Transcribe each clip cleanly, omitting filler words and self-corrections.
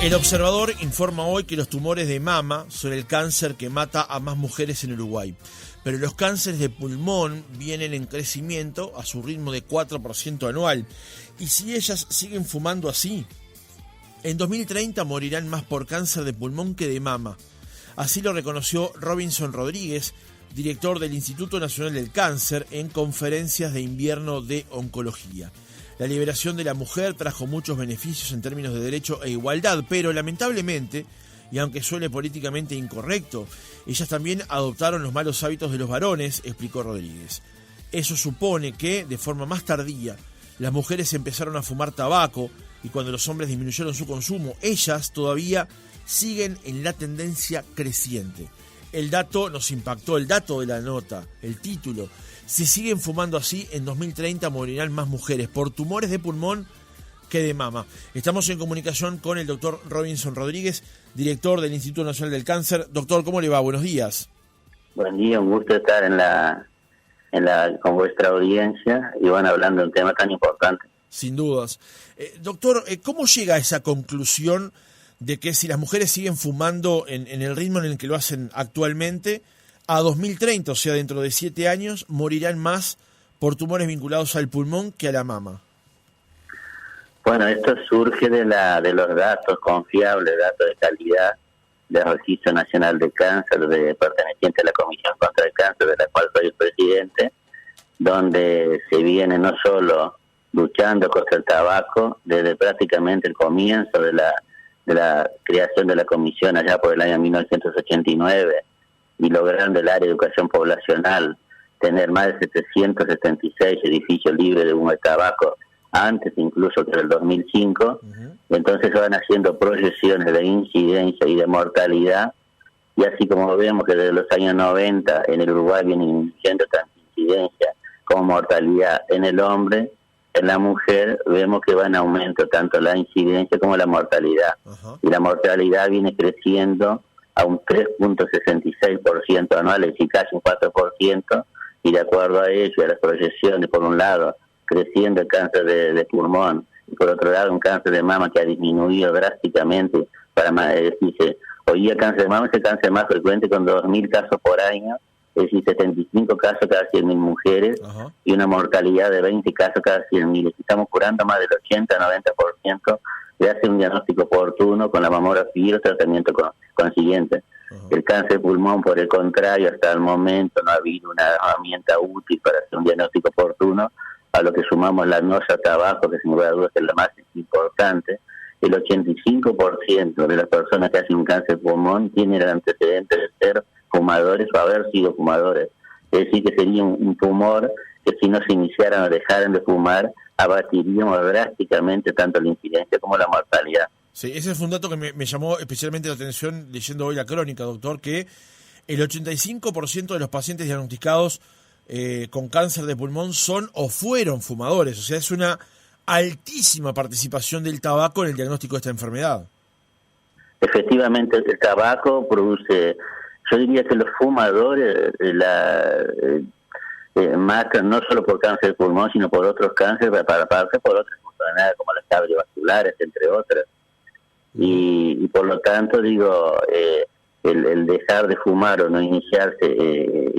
El Observador informa hoy que los tumores de mama son el cáncer que mata a más mujeres en Uruguay. Pero los cánceres de pulmón vienen en crecimiento a su ritmo de 4% anual. Y si ellas siguen fumando así, en 2030 morirán más por cáncer de pulmón que de mama. Así lo reconoció Robinson Rodríguez, director del Instituto Nacional del Cáncer, en conferencias de invierno de oncología. La liberación de la mujer trajo muchos beneficios en términos de derecho e igualdad, pero lamentablemente, y aunque suene políticamente incorrecto, ellas también adoptaron los malos hábitos de los varones, explicó Rodríguez. Eso supone que, de forma más tardía, las mujeres empezaron a fumar tabaco y cuando los hombres disminuyeron su consumo, ellas todavía siguen en la tendencia creciente. El dato nos impactó, el dato de la nota, el título. Si siguen fumando así, en 2030 morirán más mujeres por tumores de pulmón que de mama. Estamos en comunicación con el doctor Robinson Rodríguez, director del Instituto Nacional del Cáncer. Doctor, ¿cómo le va? Buenos días. Buen día, un gusto estar con vuestra audiencia y van hablando de un tema tan importante. Sin dudas. Doctor, ¿cómo llega a esa conclusión de que si las mujeres siguen fumando en el ritmo en el que lo hacen actualmente, a 2030, o sea, dentro de 7 años, morirán más por tumores vinculados al pulmón que a la mama? Bueno, esto surge de los datos confiables, datos de calidad del Registro Nacional de Cáncer, perteneciente a la Comisión contra el Cáncer, de la cual soy el presidente, donde se viene no solo luchando contra el tabaco desde prácticamente el comienzo de la creación de la comisión allá por el año 1989 y logrando el área de educación poblacional tener más de 776 edificios libres de humo de tabaco antes incluso que el 2005. Entonces se van haciendo proyecciones de incidencia y de mortalidad, y así como vemos que desde los años 90 en el Uruguay viene iniciando tanta incidencia como mortalidad en el hombre, en la mujer vemos que va en aumento tanto la incidencia como la mortalidad. Y la mortalidad viene creciendo a un 3.66% anual, es decir, casi un 4%, y de acuerdo a ello y a las proyecciones, por un lado, creciendo el cáncer de pulmón, y por otro lado un cáncer de mama que ha disminuido drásticamente. Hoy el cáncer de mama es el cáncer más frecuente con 2.000 casos por año, es decir, 75 casos cada 100.000 mujeres, y una mortalidad de 20 casos cada 100.000. Estamos curando más del 80-90%, de hacer un diagnóstico oportuno con la mamografía y el tratamiento consiguiente. El cáncer de pulmón, por el contrario, hasta el momento no ha habido una herramienta útil para hacer un diagnóstico oportuno, a lo que sumamos la no tabaco, que sin lugar a dudas es la más importante. El 85% de las personas que hacen un cáncer de pulmón tienen el antecedente de ser fumadores o haber sido fumadores. Es decir, que sería un tumor que si no se iniciaran o dejaran de fumar, abatiríamos drásticamente tanto la incidencia como la mortalidad. Sí, ese fue un dato que me llamó especialmente la atención leyendo hoy la crónica, doctor, que el 85% de los pacientes diagnosticados con cáncer de pulmón son o fueron fumadores. O sea, es una altísima participación del tabaco en el diagnóstico de esta enfermedad. Efectivamente, el tabaco produce, yo diría que los fumadores matan no solo por cáncer de pulmón, sino por otros cánceres, por otras enfermedades como las cardiovasculares, entre otras. Y por lo tanto, digo, el dejar de fumar o no iniciarse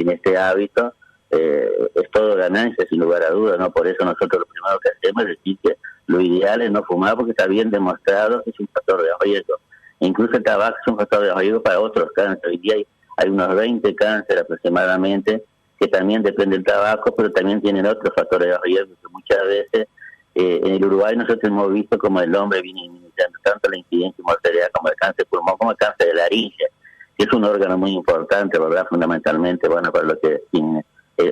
en este hábito es todo ganancia, sin lugar a dudas, ¿no? Por eso nosotros lo primero que hacemos es decir que lo ideal es no fumar, porque está bien demostrado que es un factor de riesgo. E incluso el tabaco es un factor de riesgo para otros cánceres. Hoy día hay unos 20 cánceres aproximadamente que también dependen del tabaco, pero también tienen otros factores de riesgo que muchas veces en el Uruguay nosotros hemos visto como el hombre viene disminuyendo tanto la incidencia y mortalidad como el cáncer de pulmón, como el cáncer de laringe, que es un órgano muy importante, ¿verdad? Fundamentalmente, bueno, para lo que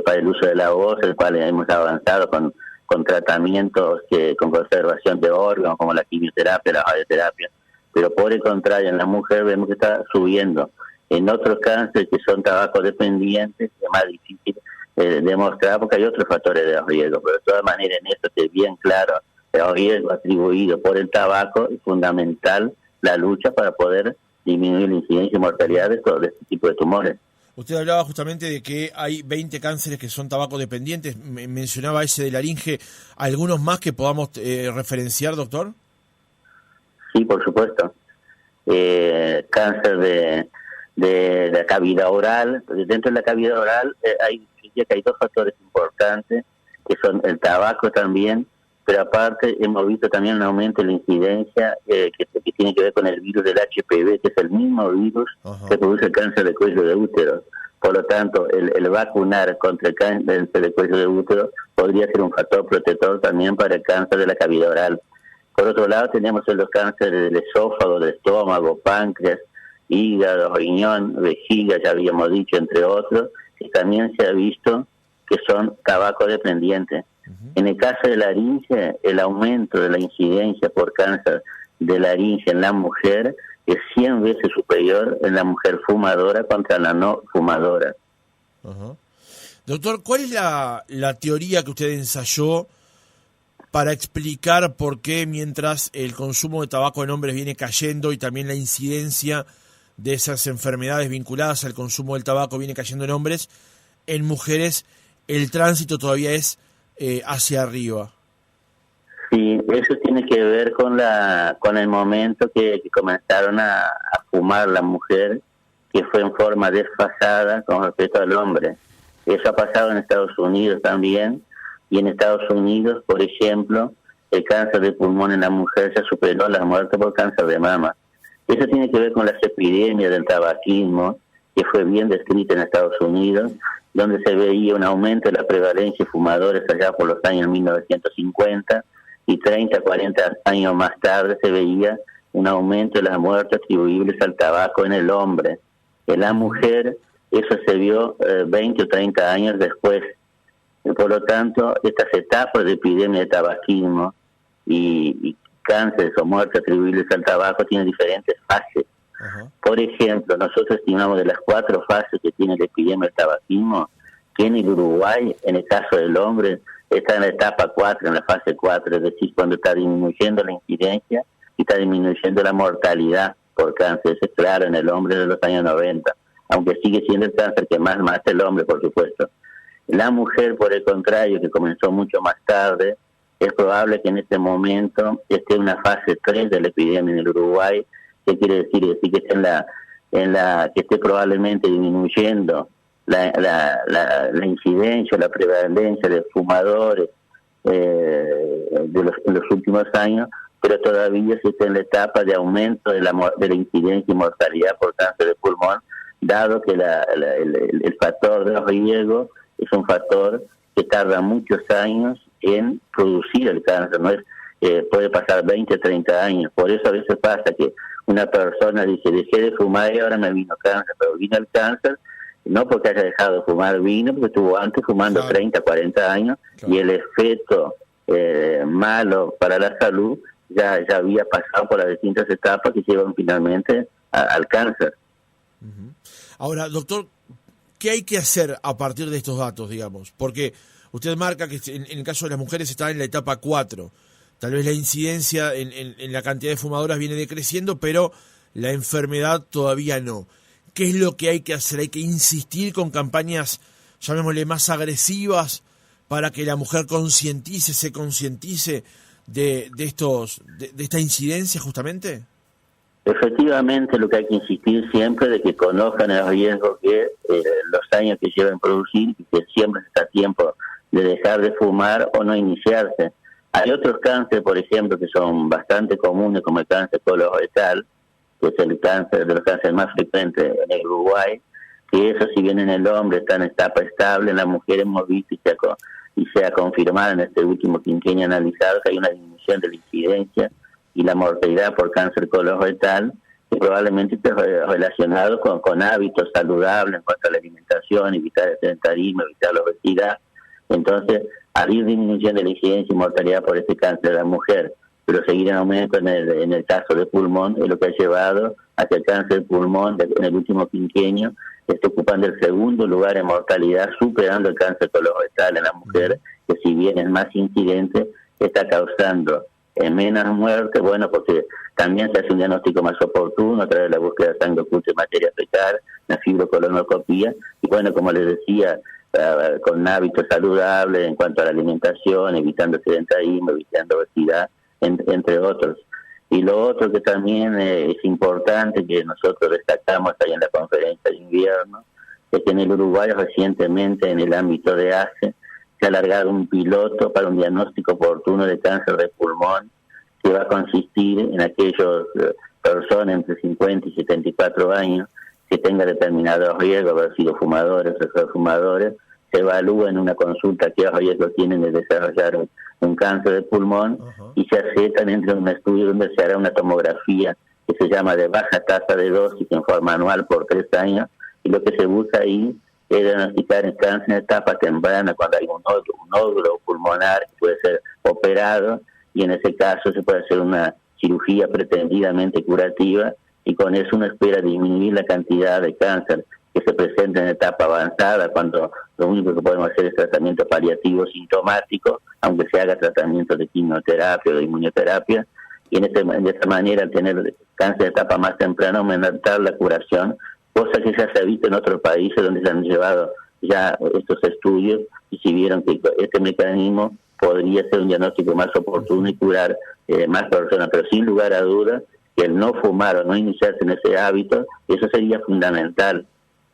para el uso de la voz, el cual hemos avanzado con tratamientos con conservación de órganos, como la quimioterapia, la radioterapia, pero por el contrario, en la mujer vemos que está subiendo. En otros cánceres que son tabaco dependientes es más difícil demostrar porque hay otros factores de riesgo, pero de todas maneras en esto es bien claro, el riesgo atribuido por el tabaco es fundamental la lucha para poder disminuir la incidencia y mortalidad de este tipo de tumores. Usted hablaba justamente de que hay 20 cánceres que son tabaco dependientes, mencionaba ese de laringe, ¿algunos más que podamos referenciar, doctor? Sí, por supuesto. cáncer de la cavidad oral. Dentro de la cavidad oral hay dos factores importantes, que son el tabaco también, pero aparte hemos visto también un aumento en la incidencia que tiene que ver con el virus del HPV, que es el mismo virus que produce el cáncer de cuello de útero. Por lo tanto, el vacunar contra el cáncer de cuello de útero podría ser un factor protector también para el cáncer de la cavidad oral. Por otro lado, tenemos los cánceres del esófago, del estómago, páncreas, hígado, riñón, vejiga, ya habíamos dicho, entre otros, que también se ha visto que son tabaco dependientes. En el caso de laringe, el aumento de la incidencia por cáncer de laringe en la mujer es 100 veces superior en la mujer fumadora contra la no fumadora. Doctor, ¿cuál es la teoría que usted ensayó para explicar por qué mientras el consumo de tabaco en hombres viene cayendo y también la incidencia de esas enfermedades vinculadas al consumo del tabaco viene cayendo en hombres, en mujeres el tránsito todavía es hacia arriba? Sí, eso tiene que ver con el momento que comenzaron a fumar la mujer, que fue en forma desfasada con respecto al hombre. Eso ha pasado en Estados Unidos también, y en Estados Unidos, por ejemplo, el cáncer de pulmón en la mujer se superó la muerte por cáncer de mama. Eso tiene que ver con las epidemias del tabaquismo, que fue bien descrita en Estados Unidos, donde se veía un aumento de la prevalencia de fumadores allá por los años 1950, y 30, 40 años más tarde se veía un aumento de las muertes atribuibles al tabaco en el hombre. En la mujer eso se vio 20 o 30 años después. Por lo tanto, estas etapas de epidemia de tabaquismo y cánceres o muertes atribuibles al tabaco tienen diferentes fases. Por ejemplo, nosotros estimamos de las 4 fases que tiene la epidemia del tabaquismo, que en el Uruguay, en el caso del hombre, está en la etapa 4, en la fase 4, es decir, cuando está disminuyendo la incidencia y está disminuyendo la mortalidad por cáncer. Eso es claro en el hombre de los años 90, aunque sigue siendo el cáncer que más mata el hombre, por supuesto. La mujer, por el contrario, que comenzó mucho más tarde, es probable que en este momento esté en una fase 3 de la epidemia en el Uruguay. ¿Qué quiere decir? Es decir, que esté que esté probablemente disminuyendo la incidencia, la prevalencia de fumadores en los últimos años, pero todavía se está en la etapa de aumento de la incidencia y mortalidad por cáncer de pulmón, dado que el factor de riesgo es un factor que tarda muchos años en producir el cáncer, no es puede pasar 20, 30 años. Por eso a veces pasa que una persona dice, dejé de fumar y ahora me vino cáncer, pero vino el cáncer no porque haya dejado de fumar, vino porque estuvo antes fumando 30, 40 años, y el efecto malo para la salud ya había pasado por las distintas etapas que llevan finalmente al cáncer. Ahora, doctor, ¿qué hay que hacer a partir de estos datos, digamos? Porque usted marca que en el caso de las mujeres está en la etapa 4. Tal vez la incidencia en la cantidad de fumadoras viene decreciendo, pero la enfermedad todavía no. ¿Qué es lo que hay que hacer? ¿Hay que insistir con campañas, llamémosle, más agresivas para que la mujer se concientice de esta incidencia justamente? Efectivamente, lo que hay que insistir siempre de que conozcan el riesgo que los años que llevan a producir, y que siempre está a tiempo de dejar de fumar o no iniciarse. Hay otros cánceres, por ejemplo, que son bastante comunes, como el cáncer colorectal, que es el cáncer de los cánceres más frecuentes en el Uruguay, que eso, si bien en el hombre está en etapa estable, en la mujer hemos visto y se ha confirmado en este último quinquenio analizado que hay una disminución de la incidencia y la mortalidad por cáncer colorectal, que probablemente esté relacionado con hábitos saludables en cuanto a la alimentación, evitar el sedentarismo, evitar la obesidad. Entonces, al ir disminuyendo la incidencia y mortalidad por este cáncer de la mujer, pero seguir en aumento en el caso de pulmón, es lo que ha llevado a que el cáncer de pulmón en el último quinquenio está ocupando el segundo lugar en mortalidad, superando el cáncer colorectal en la mujer, que si bien es más incidente, está causando menos muerte, bueno, porque también se hace un diagnóstico más oportuno a través de la búsqueda de sangre oculta y materia fecal, la fibrocolonoscopía, y bueno, como les decía, con hábitos saludables en cuanto a la alimentación, evitando sedentarismo, evitando obesidad, entre otros. Y lo otro que también es importante, que nosotros destacamos ahí en la conferencia de invierno, es que en el Uruguay recientemente, en el ámbito de ACE, se ha alargado un piloto para un diagnóstico oportuno de cáncer de pulmón, que va a consistir en aquellas personas entre 50 y 74 años que tengan determinado riesgo, haber sido fumadores o ser fumadores, se evalúa en una consulta qué riesgo tienen de desarrollar un cáncer de pulmón y se aceptan entre un estudio donde se hará una tomografía que se llama de baja tasa de dosis en forma anual por 3 años, y lo que se busca ahí es diagnosticar el cáncer en etapa temprana cuando hay un nódulo pulmonar que puede ser operado, y en ese caso se puede hacer una cirugía pretendidamente curativa, y con eso uno espera disminuir la cantidad de cáncer que se presenta en etapa avanzada, cuando lo único que podemos hacer es tratamiento paliativo sintomático, aunque se haga tratamiento de quimioterapia o de inmunoterapia, y de esta manera, al tener cáncer de etapa más temprana, aumentar la curación, cosa que ya se ha visto en otros países donde se han llevado ya estos estudios y si vieron que este mecanismo podría ser un diagnóstico más oportuno y curar más personas, pero sin lugar a dudas que el no fumar o no iniciarse en ese hábito, eso sería fundamental.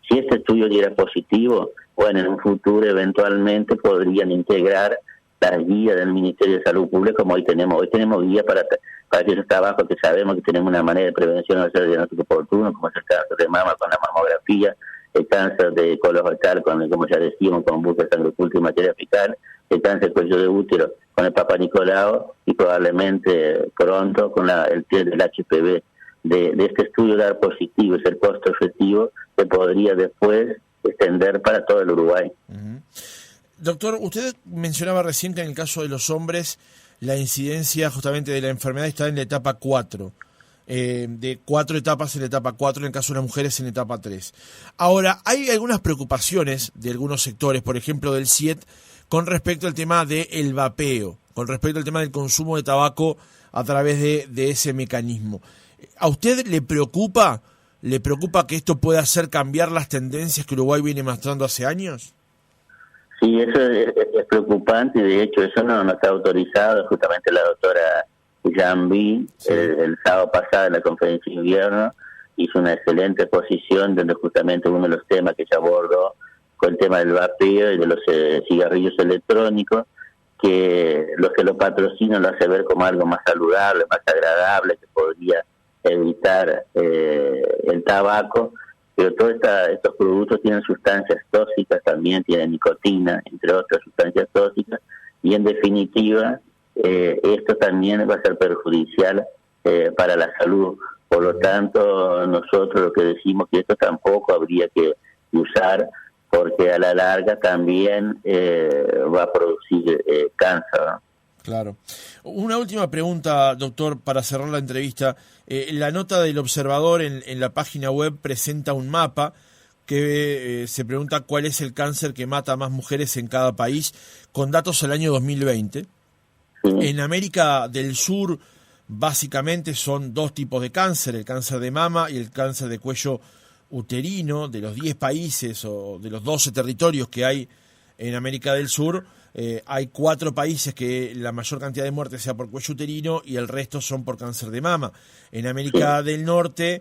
Si este estudio diera positivo, bueno, en un futuro eventualmente podrían integrar las guías del Ministerio de Salud Pública como hoy tenemos. Hoy tenemos guías para aquellos trabajos que sabemos que tenemos una manera de prevención de hacer el diagnóstico oportuno, como es el cáncer de mama con la mamografía, el cáncer de colorectal, como ya decíamos, con búsqueda de sangre oculta y materia fecal, el cáncer de cuello de útero con el Papa Nicolau, y probablemente pronto con el test del HPV. De este estudio dar positivo y ser costo efectivo, se podría después extender para todo el Uruguay. Doctor, usted mencionaba recién que en el caso de los hombres la incidencia justamente de la enfermedad está en la etapa 4, de 4 etapas en la etapa 4, en el caso de las mujeres en la etapa 3. Ahora, hay algunas preocupaciones de algunos sectores, por ejemplo del CIET, con respecto al tema del vapeo, con respecto al tema del consumo de tabaco a través de ese mecanismo. ¿A usted le preocupa que esto pueda hacer cambiar las tendencias que Uruguay viene mostrando hace años? Sí, eso es preocupante, y de hecho eso no está autorizado. Justamente la doctora Jambi, sí, el sábado pasado en la conferencia de invierno, hizo una excelente exposición donde justamente uno de los temas que ella abordó fue el tema del vapeo y de los cigarrillos electrónicos, que los que lo patrocinan lo hace ver como algo más saludable, más agradable, que podría evitar el tabaco, pero todos estos productos tienen sustancias tóxicas, también tienen nicotina, entre otras sustancias tóxicas, y en definitiva esto también va a ser perjudicial para la salud. Por lo tanto, nosotros lo que decimos que esto tampoco habría que usar, porque a la larga también va a producir cáncer, ¿no? Claro. Una última pregunta, doctor, para cerrar la entrevista. La nota del Observador en la página web presenta un mapa que se pregunta cuál es el cáncer que mata a más mujeres en cada país, con datos al año 2020. Sí. En América del Sur, básicamente son 2 tipos de cáncer, el cáncer de mama y el cáncer de cuello uterino. De los 10 países o de los 12 territorios que hay en América del Sur, hay 4 países que la mayor cantidad de muertes sea por cuello uterino y el resto son por cáncer de mama. En América del Norte,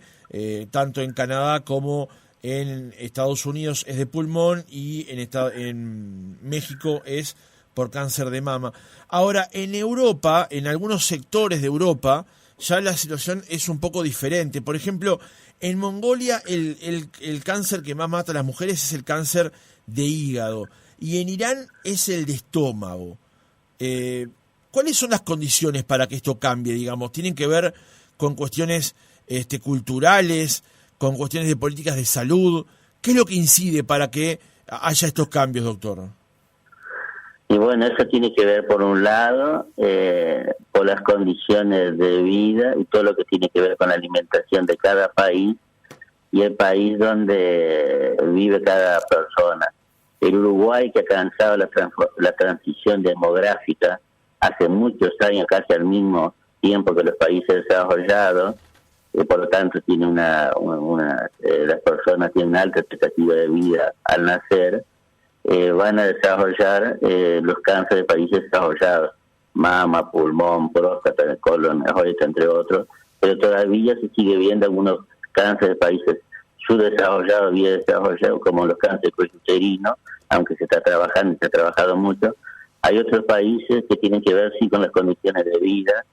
tanto en Canadá como en Estados Unidos es de pulmón, y en México es por cáncer de mama. Ahora, en Europa, en algunos sectores de Europa, ya la situación es un poco diferente. Por ejemplo, en Mongolia el cáncer que más mata a las mujeres es el cáncer de hígado, y en Irán es el de estómago. ¿Cuáles son las condiciones para que esto cambie, digamos? ¿Tienen que ver con cuestiones culturales, con cuestiones de políticas de salud? ¿Qué es lo que incide para que haya estos cambios, doctor? Y bueno, eso tiene que ver, por un lado, por las condiciones de vida y todo lo que tiene que ver con la alimentación de cada país y el país donde vive cada persona. El Uruguay, que ha alcanzado la transición demográfica hace muchos años, casi al mismo tiempo que los países desarrollados, por lo tanto tiene las personas tienen una alta expectativa de vida al nacer, van a desarrollar los cánceres de países desarrollados. mama, pulmón, próstata, colon, entre otros, pero todavía se sigue viendo algunos cánceres de países subdesarrollados, bien desarrollados, como los cánceres uterino, aunque se está trabajando y se ha trabajado mucho. Hay otros países que tienen que ver sí con las condiciones de vida,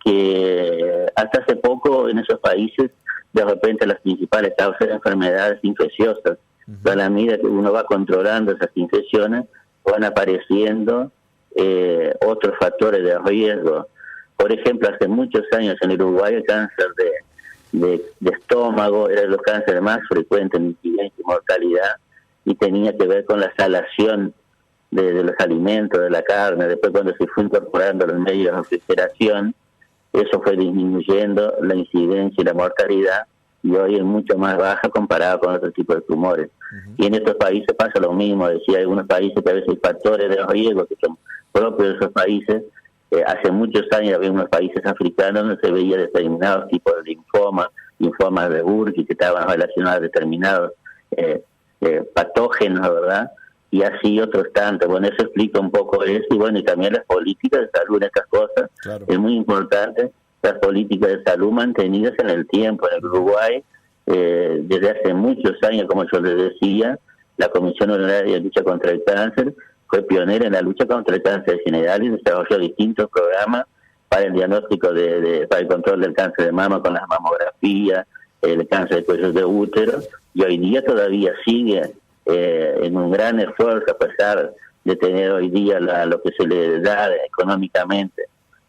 que hasta hace poco en esos países de repente las principales causas de enfermedades infecciosas, a la medida que uno va controlando esas infecciones, van apareciendo otros factores de riesgo. Por ejemplo, hace muchos años en Uruguay el cáncer de estómago era de los cánceres más frecuentes en incidencia y mortalidad, y tenía que ver con la salación de los alimentos, de la carne. Después, cuando se fue incorporando los medios de refrigeración, eso fue disminuyendo la incidencia y la mortalidad, y hoy es mucho más baja comparado con otros tipos de tumores. Y en estos países pasa lo mismo. Decía, hay algunos países que a veces hay factores de riesgo que son propios de esos países. Hace muchos años había unos países africanos donde se veía determinados tipos de linfomas de Burkitt, que estaban relacionados a determinados patógenos, ¿verdad? Y así otros tantos. Bueno, eso explica un poco eso, y bueno, y también las políticas de salud en estas cosas. Claro. Es muy importante las políticas de salud mantenidas en el tiempo. En el Uruguay, desde hace muchos años, como yo les decía, la Comisión Honoraria de Lucha contra el Cáncer fue pionera en la lucha contra el cáncer general y desarrolló distintos programas para el diagnóstico para el control del cáncer de mama con las mamografías, el cáncer de cuello de útero, y hoy día todavía sigue en un gran esfuerzo, a pesar de tener hoy día lo que se le da económicamente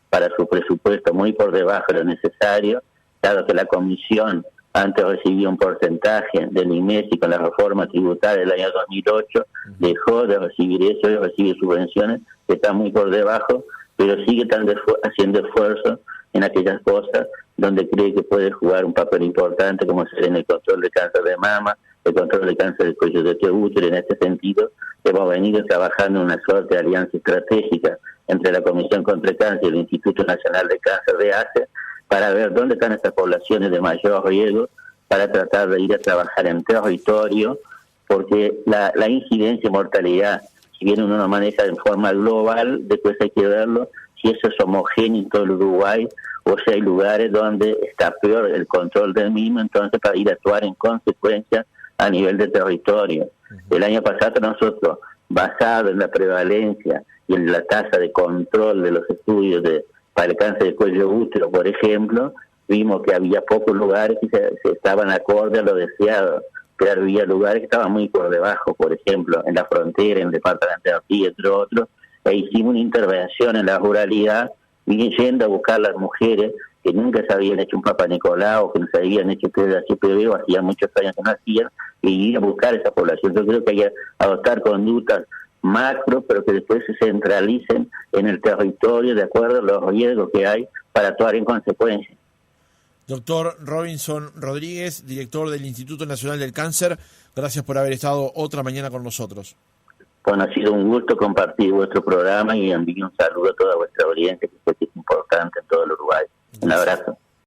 para su presupuesto muy por debajo de lo necesario, dado que la Comisión antes recibía un porcentaje del IMESI con la reforma tributaria del año 2008, dejó de recibir eso y recibe subvenciones que están muy por debajo, pero sigue haciendo esfuerzos en aquellas cosas donde cree que puede jugar un papel importante, como ser en el control de cáncer de mama, el control de cáncer del cuello de útero. En este sentido, hemos venido trabajando en una suerte de alianza estratégica entre la Comisión contra el Cáncer y el Instituto Nacional de Cáncer de ACE, para ver dónde están estas poblaciones de mayor riesgo, para tratar de ir a trabajar en territorio, porque la incidencia y mortalidad, si bien uno lo maneja de forma global, después hay que verlo si eso es homogéneo en todo el Uruguay, o si hay lugares donde está peor el control del mismo, entonces para ir a actuar en consecuencia a nivel de territorio. El año pasado nosotros, basado en la prevalencia y en la tasa de control de los estudios para el cáncer de cuello de útero, por ejemplo, vimos que había pocos lugares que se estaban acorde a lo deseado, pero había lugares que estaban muy por debajo, por ejemplo, en la frontera, en el departamento de Ortiz, entre otros, e hicimos una intervención en la ruralidad, yendo a buscar a las mujeres que nunca se habían hecho un Papa Nicolau, que no se habían hecho HPV, o hacía muchos años que no hacían, y ir a buscar esa población. Yo creo que hay que adoptar conductas macro, pero que después se centralicen en el territorio de acuerdo a los riesgos que hay para actuar en consecuencia. Doctor Robinson Rodríguez, director del Instituto Nacional del Cáncer, gracias por haber estado otra mañana con nosotros. Bueno, ha sido un gusto compartir vuestro programa y envío un saludo a toda vuestra audiencia, que sé que es importante en todo el Uruguay. Un abrazo.